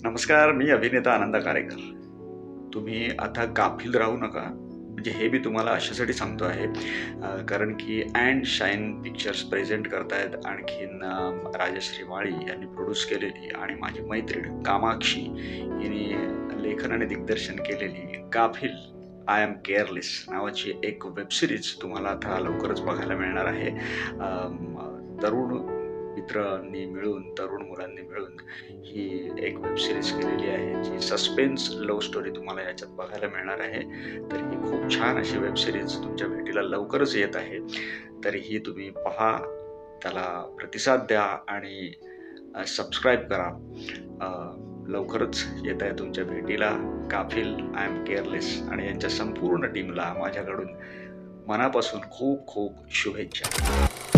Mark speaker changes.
Speaker 1: नमस्कार, मी अभिनेता आनंद कारेकर. तुम्ही आता गाफील राहू नका. म्हणजे हे मी तुम्हाला अशासाठी सांगतो आहे कारण की अँड शाईन पिक्चर्स प्रेझेंट करतायत आणखीन राजश्री माळी यांनी प्रोड्यूस केलेली आणि माझी मैत्रीण कामाक्षी हिने लेखन आणि दिग्दर्शन केलेली गाफील आय एम केअरलेस नावाची एक वेब सीरीज तुम्हाला आता लवकरच बघायला मिळणार आहे. तरुण मित्रांनी मिळून, तरुण मुलांनी मिळून ही एक वेब सीरीज केलेली आहे, जी सस्पेन्स लव्ह स्टोरी तुम्हाला याच्यात बघायला मिळणार आहे. तर ही खूप छान अशी वेब सीरीज तुमच्या भेटीला लवकरच येत आहे. तरीही तुम्ही पहा, त्याला प्रतिसाद द्या आणि सबस्क्राईब करा. लवकरच येत आहे तुमच्या भेटीला गाफील आय एम केअरलेस आणि यांच्या संपूर्ण टीमला माझ्याकडून मनापासून खूप खूप शुभेच्छा.